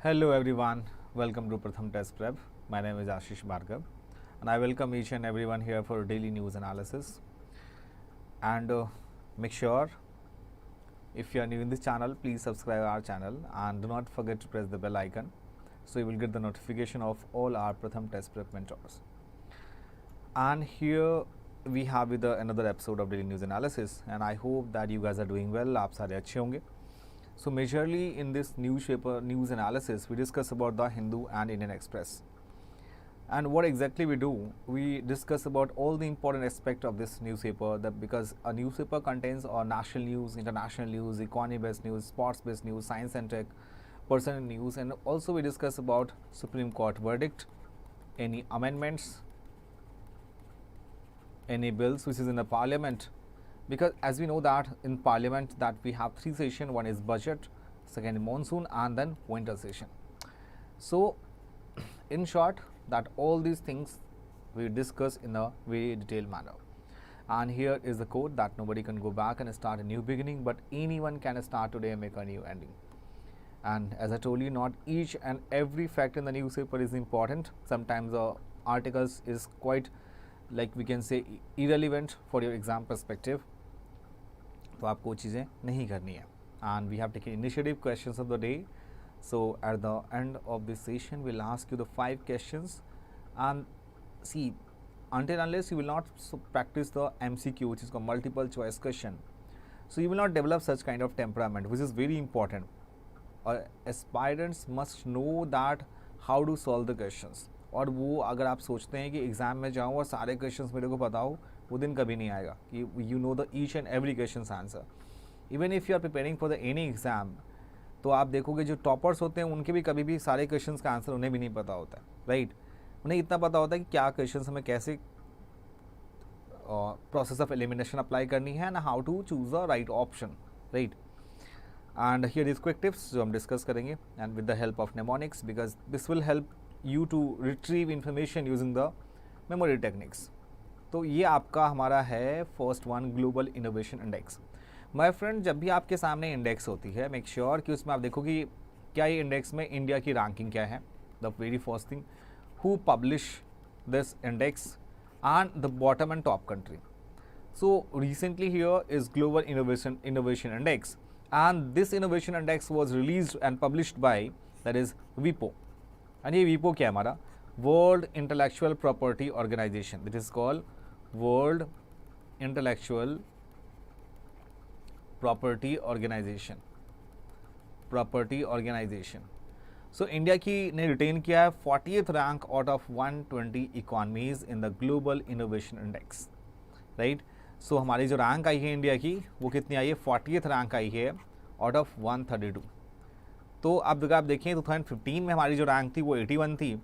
Hello everyone, welcome to Pratham Test Prep. My name is Ashish Bhargav and I welcome each and everyone here for daily news analysis. And make sure if you are new in this channel, please subscribe our channel and do not forget to press the bell icon so you will get the notification of all our Pratham Test Prep mentors. And here we have with another episode of daily news analysis and I hope that you guys are doing well. आप सारे अच्छे होंगे. So majorly in this newspaper news analysis, we discuss about the Hindu and Indian Express. And what exactly we do, we discuss about all the important aspect of this newspaper, that because a newspaper contains national news, international news, economy-based news, sports-based news, science and tech, personal news, and also we discuss about Supreme Court verdict, any amendments, any bills which is in the parliament. Because as we know that in parliament that we have three sessions, one is budget, second monsoon and then winter session. So in short, that all these things we discuss in a very detailed manner. And here is the quote that nobody can go back and start a new beginning, but anyone can start today and make a new ending. And as I told you, not each and every fact in the newspaper is important. Sometimes the articles is quite, like we can say, irrelevant for your exam perspective. तो आपको वो चीज़ें नहीं करनी है. And we have taken initiative questions of the day. So at the end of this session, we'll ask you the 5 questions. And see, until unless you will not practice the MCQ, which is called multiple choice question, so you will not develop such kind of temperament, which is very important. Aspirants must know that how to solve the questions. और वो अगर आप सोचते हैं कि exam में जाऊँ और सारे क्वेश्चंस मेरे को पता हो, वो दिन कभी नहीं आएगा कि you know the each and every questions answer. Even if you are preparing for the any exam, तो आप देखोगे जो टॉपर्स होते हैं उनके भी कभी भी सारे क्वेश्चंस का आंसर उन्हें भी नहीं पता होता है, राइट. उन्हें इतना पता होता है कि क्या क्वेश्चंस हमें कैसे प्रोसेस ऑफ एलिमिनेशन अप्लाई करनी है and how to choose the right option, right. And here is quick tips जो हम डिस्कस करेंगे and with the help of mnemonics, because this will help you to retrieve information using the memory techniques. तो ये आपका हमारा है first one, global innovation index. My friend, जब भी आपके सामने इंडेक्स होती है, मेक श्योर कि उसमें आप देखो कि क्या ये इंडेक्स में इंडिया की रैंकिंग क्या है. The very first thing, who publish this index and the bottom and top country. So recently here is global innovation index and this innovation index was released and published by that is वीपो. एंड ये वीपो क्या है हमारा? World intellectual property organisation. That is called world intellectual property organisation. So India की ने retain किया है 40th rank out of 120 economies in the global innovation index, right. So हमारी जो रैंक आई है इंडिया की, वो कितनी आई है? 40th रैंक आई है आउट ऑफ 132. तो अब आप देखें 2015 में हमारी जो रैंक थी वो 81 थी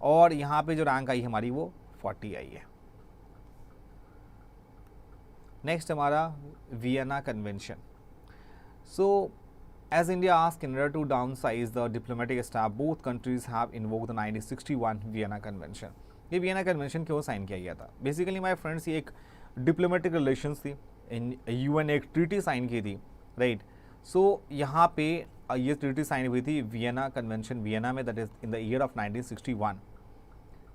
और यहाँ पे जो रैंक आई हमारी वो 40 आई है. नेक्स्ट हमारा Vienna convention. So as India asked Canada to downsize the diplomatic staff, both countries have invoked the 1961 Vienna convention. ये वियना कन्वेंशन क्यों साइन किया गया था? बेसिकली माय फ्रेंड्स, ये एक डिप्लोमेटिक रिलेशंस थी. UN एक ट्रीटी साइन की थी, राइट. सो यहाँ पे ये ट्रीटी साइन हुई थी वियना कन्वेंशन वियना में, that is in the year of 1961,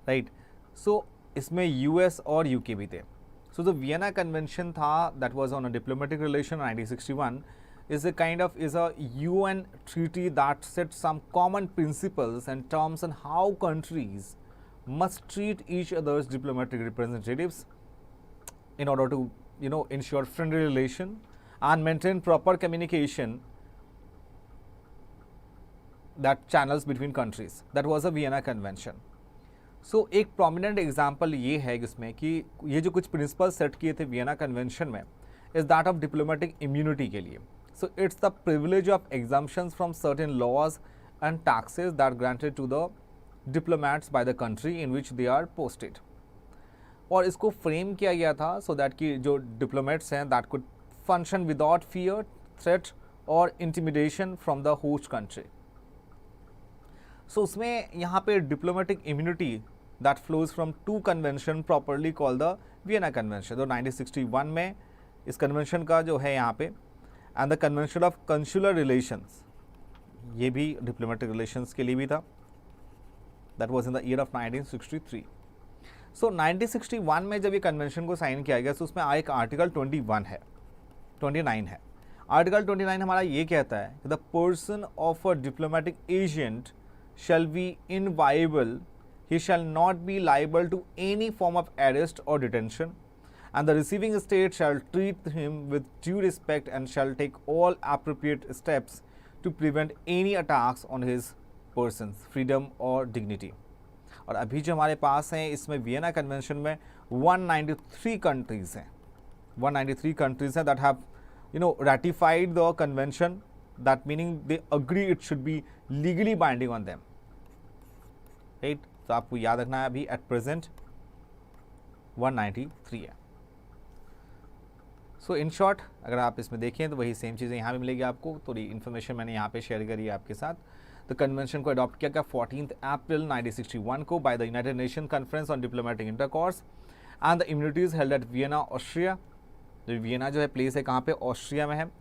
right. So इसमें US और UK भी थे. सो द वियना कन्वेंशन था that was on a diplomatic relation 1961 is a kind of is a UN treaty that sets some common principles and terms on how countries must treat each other's diplomatic representatives in order to ensure friendly relation and maintain proper communication that channels between countries. That was a Vienna Convention. So एक prominent example ये है इसमें कि ये जो कुछ principles set किए थे वियना कन्वेंशन में is that of diplomatic immunity के लिए. So it's the privilege of exemptions from certain laws and taxes that granted to the diplomats by the country in which they are posted. और इसको frame किया गया था so that कि जो diplomats हैं that could function without fear, threat or intimidation from the host country. So उसमें यहाँ पे diplomatic immunity that flows from two convention properly called the Vienna Convention. तो 1961 में इस convention का जो है यहाँ पे and the Convention of Consular Relations, ये भी डिप्लोमेटिक रिलेशंस के लिए भी था. That was in the year of 1963. सो 1961 में जब ये कन्वेंशन को साइन किया गया तो उसमें एक आर्टिकल 29 है. आर्टिकल 29 हमारा ये कहता है कि the person of a diplomatic agent shall be inviolable, he shall not be liable to any form of arrest or detention, and the receiving state shall treat him with due respect and shall take all appropriate steps to prevent any attacks on his person's freedom or dignity. और अभी जो हमारे पास हैं इसमें Vienna convention में 193 countries हैं, 193 countries हैं that have ratified the convention. That meaning they agree it should be legally binding on them, right? तो आपको याद रखना है अभी at present 193 है. So in short अगर आप इसमें देखें तो वही सेम चीज़ें यहाँ भी मिलेगी आपको. थोड़ी इन्फॉर्मेशन मैंने यहाँ पे शेयर करी है आपके साथ. तो कन्वेंशन को अडॉप्ट किया गया 14 अप्रैल 1961 को by the United nation conference on diplomatic intercourse and the immunities held at Vienna, Austria. जो वियना जो है प्लेस है कहाँ पे, ऑस्ट्रिया में है.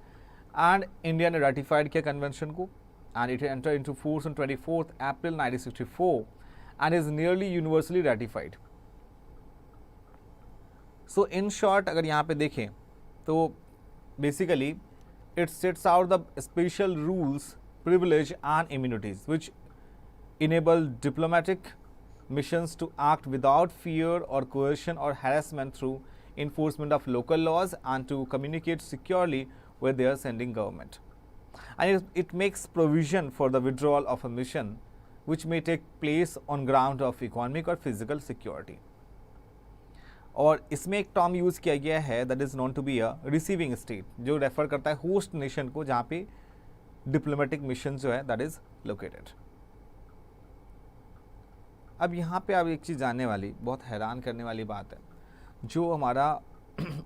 एंड इंडिया ने रेटिफाइड किया कन्वेंशन को and it enter into force on 24 April 1964 and is nearly universally ratified. So in short अगर यहाँ पे देखें तो basically it sets out the special rules, privilege and immunities which enable diplomatic missions to act without fear or coercion or harassment through enforcement of local laws and to communicate securely with their sending government. And it makes provision for the withdrawal of a mission which may take place on ground of economic or physical security. और इसमें एक term use किया गया है that is known to be a receiving state, जो refer करता है host nation को जहाँ पे डिप्लोमेटिक मिशन जो है दैट इज़ लोकेटेड. अब यहाँ पे आप एक चीज़ जानने वाली, बहुत हैरान करने वाली बात है, जो हमारा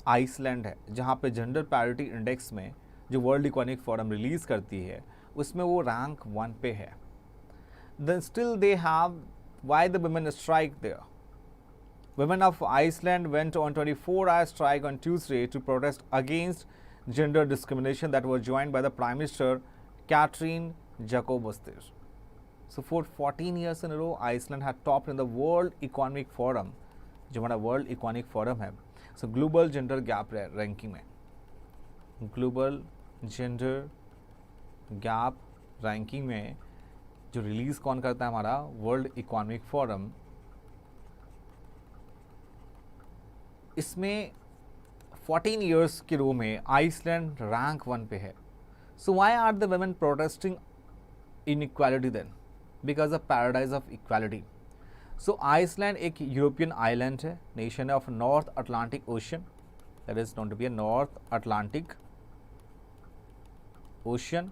आइसलैंड है जहाँ पे जेंडर पैरिटी इंडेक्स में जो वर्ल्ड इकोनॉमिक फोरम रिलीज़ करती है उसमें वो रैंक 1 पे है. Then still they have why the women strike there. Women of Iceland went on 24-hour strike on Tuesday to protest against gender discrimination that was joined by the Prime Minister Catherine Jakobsdottir. So for 14 years in a row, Iceland had topped in the World Economic Forum, जो हमारा World Economic Forum है. So global gender gap ranking में, global gender gap ranking में जो release कौन करता है हमारा World Economic Forum, इसमें 14 इयर्स के रो में आइसलैंड रैंक 1 पे है. So why are the women protesting inequality then? Because of paradise of equality. So Iceland एक यूरोपियन आइलैंड है, नेशन है of North Atlantic Ocean, that is known to be a North Atlantic Ocean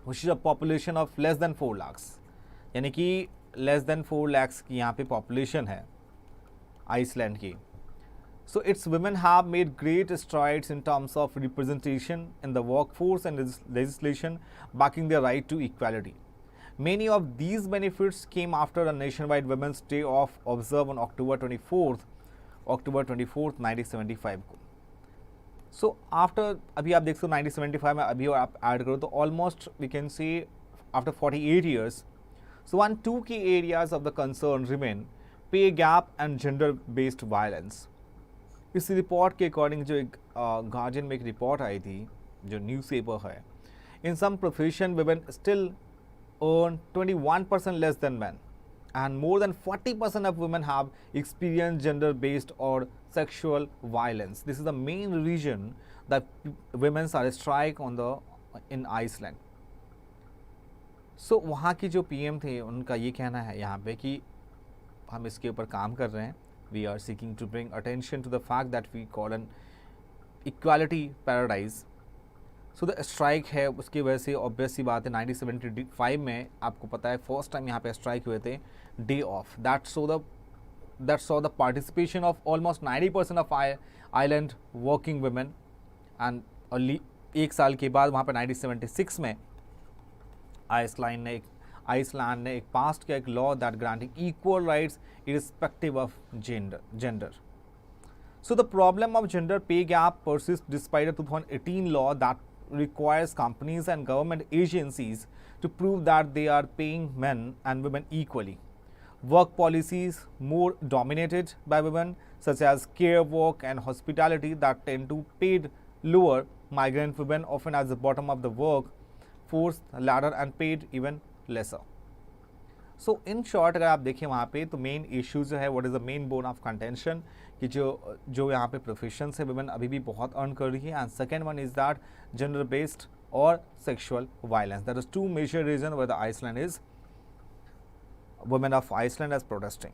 which is a population of less than 4 lakhs, यानी कि less than 4 lakhs की यहाँ पे population है Iceland की. So its women have made great strides in terms of representation in the workforce and legislation backing their right to equality. Many of these benefits came after a nationwide Women's Day off observed on October 24th, 1975 को. So after अभी आप देख सकते हो 1975 में अभी और आप ऐड करो तो almost we can say after 48 years. So 2 key areas of the concern remain pay gap and gender based violence. इस रिपोर्ट के अकॉर्डिंग जो एक गार्जियन में एक रिपोर्ट आई थी जो न्यूज़पेपर है, in some profession women still earn 21% less than man and more than 40% of women have experience gender based और sexual violence. This is the main reason that women's are strike on the in Iceland. So वहाँ की जो PM थे उनका ये कहना है यहाँ पे कि हम इसके ऊपर काम कर रहे हैं. We are seeking to bring attention to the fact that we call an equality paradise. So the strike है उसकी वजह से ऑब्वियस सी बात है 1975 में आपको पता है फर्स्ट टाइम यहाँ पे स्ट्राइक हुए थे day of. that saw the participation of almost 90% of island working women and only एक साल के बाद वहाँ पे 1976 में आइसलैंड ने एक पास किया एक law that granting equal rights irrespective of gender. So the problem of gender pay gap persists despite a 2018 law that requires companies and government agencies to prove that they are paying men and women equally. Work policies more dominated by women, such as care work and hospitality, that tend to pay lower migrant women often at the bottom of the workforce ladder and paid even lesser. So in short अगर आप देखें वहाँ पे तो main issue जो है what is the main bone of contention कि जो यहाँ पे प्रोफेशंस है वुमेन अभी भी बहुत अर्न कर रही है. And second one is that gender based और sexual violence. That is two major reason where the Iceland is women of Iceland as protesting.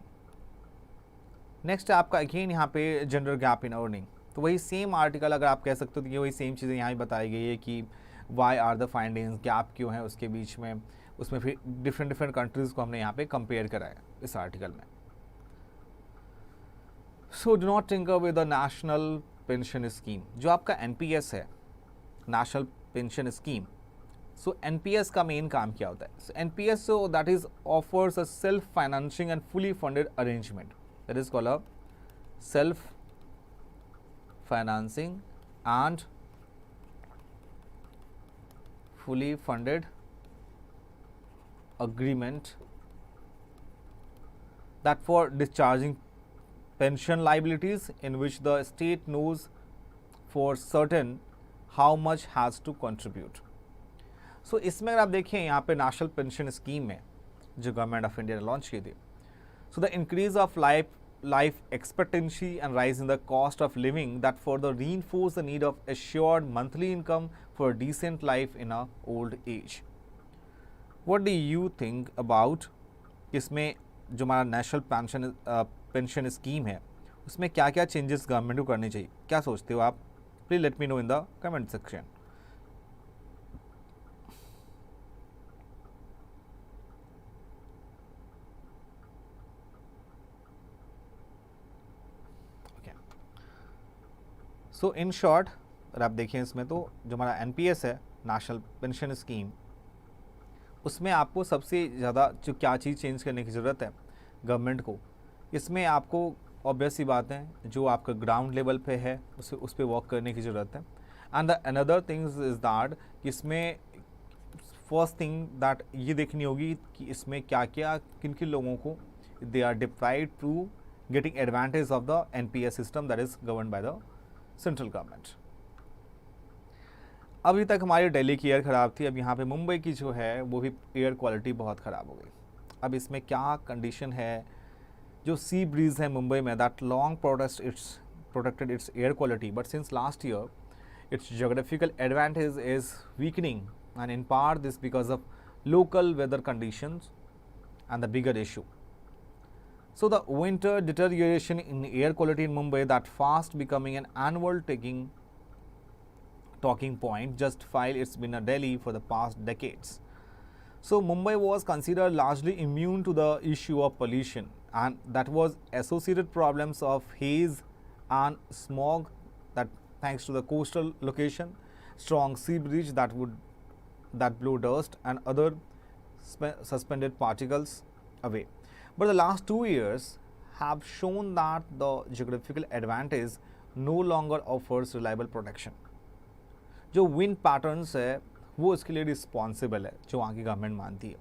Next आपका अगेन यहाँ पे जेंडर गैप इन अर्निंग. तो वही सेम आर्टिकल अगर आप कह सकते हो तो ये वही सेम चीज़ें यहाँ भी बताई गई है कि why are the findings, gap क्यों है उसके बीच में. उसमें फिर डिफरेंट कंट्रीज़ को हमने यहाँ पे कंपेयर कराया इस आर्टिकल में. So do not tinker with the national pension scheme. जो आपका एनपीएस है, national pension scheme. So NPS का मेन काम क्या होता है? So NPS so that is offers a self financing and fully funded arrangement. That is called a self financing and fully funded agreement that for discharging pension liabilities in which the state knows for certain how much has to contribute. So इसमें अगर आप देखें यहाँ पे national pension scheme में जो government of India ने launch की थी. So the increase of life expectancy and rise in the cost of living that further reinforce the need of assured monthly income for a decent life in a old age. What do you think about इसमें जो हमारा national pension scheme है उसमें क्या क्या changes government को करनी चाहिए? क्या सोचते हो आप? Please let me know in the comment section. So in short अगर आप देखें इसमें तो जो हमारा एनपीएस है, नेशनल पेंशन स्कीम, उसमें आपको सबसे ज़्यादा जो क्या चीज़ चेंज करने की ज़रूरत है गवर्नमेंट को, इसमें आपको ऑब्वियस सी बात है जो आपका ग्राउंड लेवल पे है उस पर वर्क करने की ज़रूरत है. And the another things is that इसमें फर्स्ट थिंग दैट ये देखनी होगी कि इसमें क्या क्या किन किन लोगों को they are deprived to getting advantage of the NPS system that is govern by the central government. अभी तक हमारी दिल्ली की एयर ख़राब थी, अब यहाँ पे मुंबई की जो है वो भी एयर क्वालिटी बहुत ख़राब हो गई. अब इसमें क्या कंडीशन है, जो सी ब्रीज है मुंबई में that long protected its air quality, but since last year its geographical advantage is weakening and in part this because of local weather conditions and the bigger issue. So the winter deterioration in air quality in Mumbai that fast becoming an annual talking point just while it's been a Delhi for the past decades. So Mumbai was considered largely immune to the issue of pollution, and that was associated problems of haze and smog that thanks to the coastal location, strong sea breeze that blew dust and other suspended particles away. But the last 2 years have shown that the geographical advantage no longer offers reliable protection. जो wind patterns है वो इसके लिए responsible है जो वहाँ की government मानती है.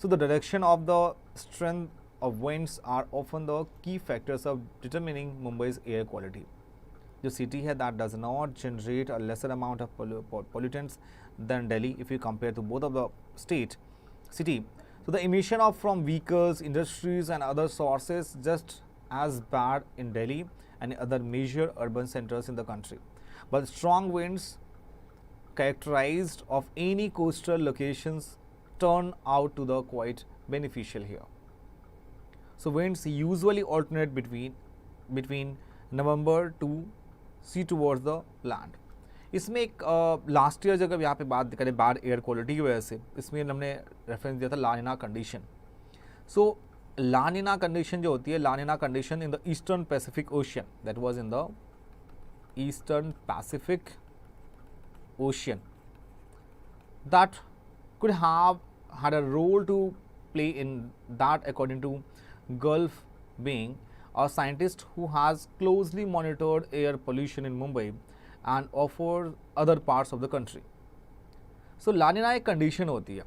So the direction of the strength of winds are often the key factors of determining Mumbai's air quality. जो city है that does not generate a lesser amount of pollutants than Delhi if you compare to both of the city. So the emission of from vehicles, industries and other sources just as bad in Delhi and other major urban centers in the country. But strong winds characterized of any coastal locations turn out to the quite beneficial here. So winds usually alternate between November to sea towards the land. इसमें एक last year जब यहाँ पे बात करें bad air quality की वजह से, इसमें हमने रेफरेंस दिया था लानिना कंडीशन. सो लानिना कंडीशन जो होती है, लानिना condition in the eastern Pacific ocean, that was in the eastern Pacific ocean, that could have had a role to play in that according to Gulf being a scientist who has closely monitored air pollution in Mumbai and offers other parts of the country. So La Nina एक condition होती है,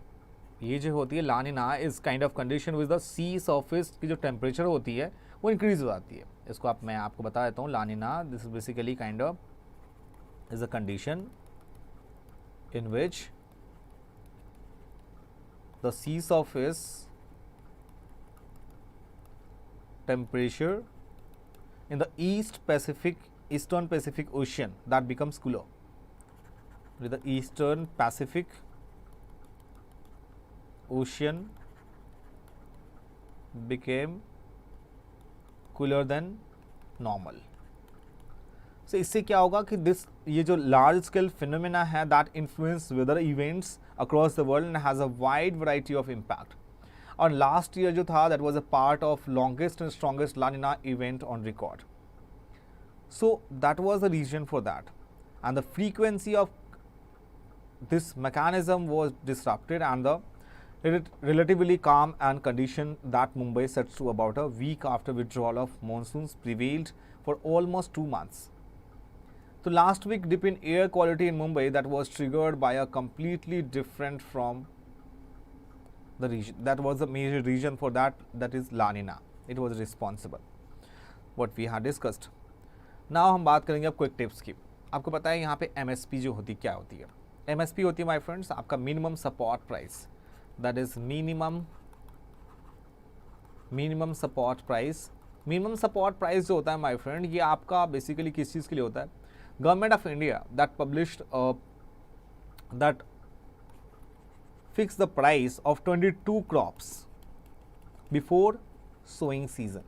ये जो होती है La Nina is kind of condition with the sea surface की जो temperature होती है वो इंक्रीज हो जाती है। इसको मैं आपको बता देता हूँ, La Nina this is basically kind of is a condition in which the sea surface temperature in the eastern Pacific Ocean that becomes cooler. With the eastern Pacific Ocean became cooler than normal. So इससे क्या होगा कि ये जो large scale phenomena है that influence weather events across the world and has a wide variety of impact. और last year जो था that was a part of longest and strongest La Nina event on record. So that was the reason for that and the frequency of this mechanism was disrupted and the relatively calm and condition that Mumbai sets to about a week after withdrawal of monsoons prevailed for almost 2 months. So last week dip in air quality in Mumbai that was triggered by a completely different from the region, that was the major reason for that is La Nina. It was responsible what we had discussed. Now हम बात करेंगे अब quick tips की। आपको पता है यहाँ पे MSP जो होती क्या होती है? MSP होती है माय फ्रेंड्स आपका minimum support price, that is minimum support price. Minimum support price जो होता है माय फ्रेंड ये आपका बेसिकली किस चीज़ के लिए होता है? Government of India that published that fix the price of 22 crops before sowing season.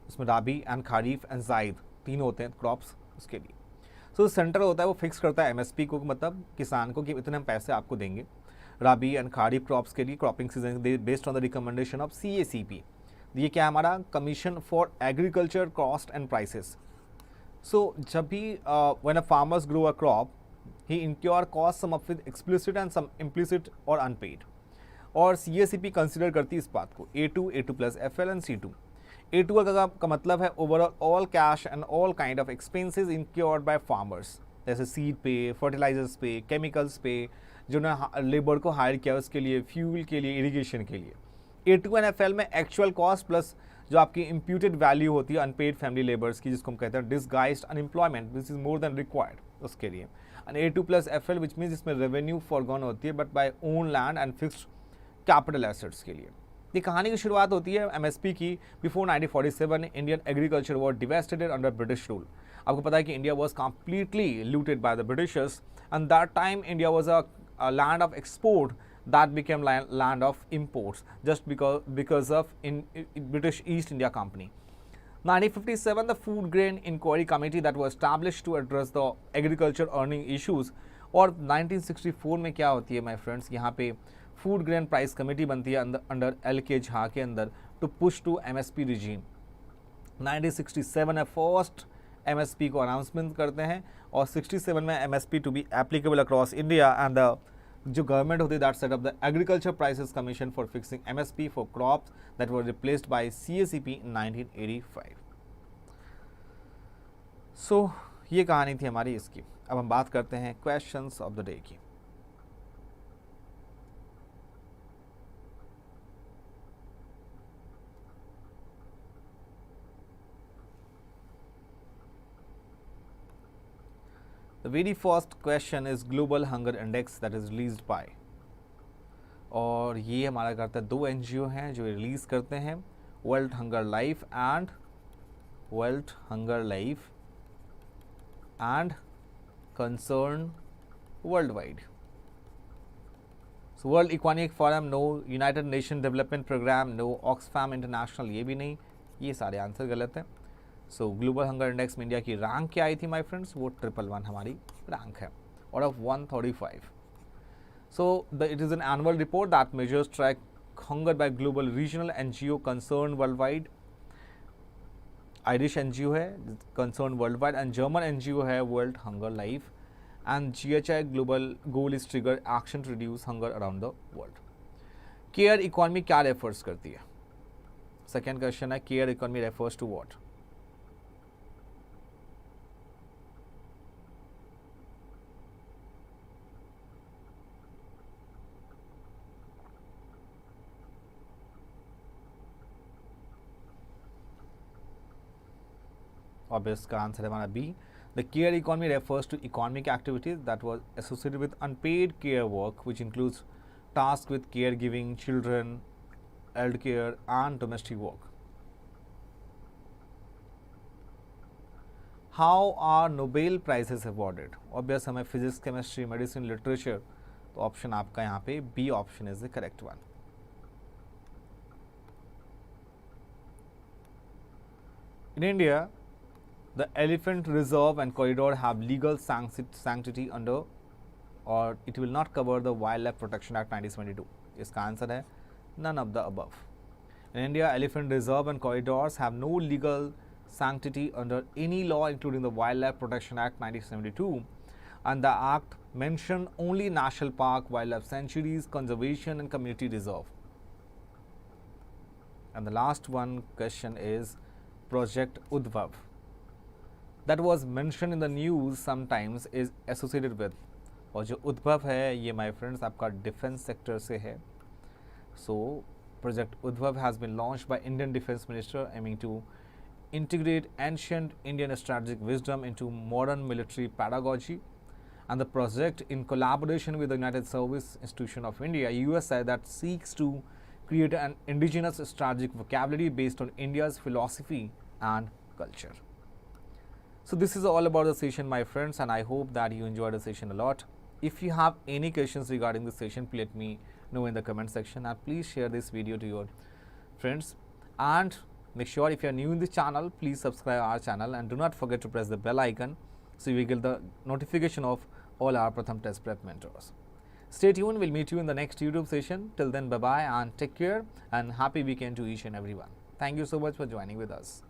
इसमें राबी एंड खारीफ एंड जायद 3 होते हैं क्रॉप्स उसके लिए। सो सेंटर होता है वो फिक्स करता है MSP को, मतलब किसान को कि इतने हम पैसे आपको देंगे राबी एंड खारीफ क्रॉप्स के लिए cropping season based on the recommendation of CACP। ये क्या है हमारा commission for agriculture cost and prices. So जब भी when a farmers grow a crop he incur cost some of it explicit and some implicit or unpaid. और CACP consider करती है इस बात को A2 plus FL and C2। A2 का मतलब है overall all cash and all kind of expenses incurred by farmers, जैसे सीड पे, फर्टिलाइजर्स पे, केमिकल्स पे, जो ना लेबर को हायर किया उसके लिए, फ्यूल के लिए, इरिगेशन के लिए। A2 एंड FL में एक्चुअल कॉस्ट प्लस जो आपकी इम्प्यूटेड वैल्यू होती है अनपेड फैमिली लेबर्स की, जिसको हम कहते हैं disguised unemployment, this is more than required उसके लिए। And A2 plus FL which means इसमें रेवेन्यू फॉरगॉन होती है but by own land and fixed capital assets के लिए। ये कहानी की शुरुआत होती है MSP की before 1947 Indian agriculture was divested under British rule. आपको पता है कि India was completely looted by the Britishers and that time India was a land of export that became land of imports just because of British East India Company. 1957 the Food Grain Inquiry Committee that was established to address the agriculture earning issues। और 1964 में क्या होती है my friends, यहाँ पे food grain price committee बनती है under LK Jha के अंदर to push to MSP regime. 1967 में फर्स्ट MSP को अनाउंसमेंट करते हैं और 67 में MSP to be applicable across India and जो गवर्नमेंट होती है that set up the agriculture prices commission for fixing MSP for crops that were replaced by CACP in 1985। So ये कहानी थी हमारी इसकी। अब हम बात करते हैं क्वेश्चंस ऑफ द डे की। The very first question is global hunger index that is released by, और ये हमारा करता है 2 NGO हैं जो रिलीज करते हैं, world hunger life and concern worldwide. So world economic forum no, united nation development programme no, Oxfam international ये भी नहीं, ये सारे आंसर गलत हैं। सो ग्लोबल हंगर इंडेक्स में इंडिया की रैंक क्या आई थी माय फ्रेंड्स, वो 111 हमारी रैंक है out of 135। So it is an annual report that measures track hunger by global regional NGO concern worldwide. Irish NGO है concern worldwide and German NGO है world hunger life and GHI global goal is trigger action to reduce hunger around the world. Care economy क्या refers करती है? Second question है care economy refers to what? Obvious का answer है हमारा B. The care economy refers to economic activities that was associated with unpaid care work, which includes tasks with caregiving, children, elder care, and domestic work. How are Nobel prizes awarded? Obvious हमें physics, chemistry, medicine, literature, तो option आपका यहाँ पे B option is the correct one. In India, the elephant reserve and corridor have legal sanctity under, or it will not cover the Wildlife Protection Act 1972. इसका answer है none of the above. In India, elephant reserve and corridors have no legal sanctity under any law, including the Wildlife Protection Act 1972, and the act mention only national park, wildlife sanctuaries, conservation and community reserve. And the last one question is Project Udbhav, that was mentioned in the news sometimes, is associated with, और जो उद्भव है ये my friends आपका defence sector से है। So Project Udbhav has been launched by Indian Defense Minister, aiming to integrate ancient Indian strategic wisdom into modern military pedagogy, and the project, in collaboration with the United Service Institution of India (USA), that seeks to create an indigenous strategic vocabulary based on India's philosophy and culture. So this is all about the session, my friends, and I hope that you enjoyed the session a lot. If you have any questions regarding the session, please let me know in the comment section, and please share this video to your friends, and make sure if you are new in this channel, please subscribe our channel, and do not forget to press the bell icon so you will get the notification of all our Pratham Test Prep mentors. Stay tuned, we'll meet you in the next YouTube session. Till then, bye bye and take care, and happy weekend to each and everyone. Thank you so much for joining with us.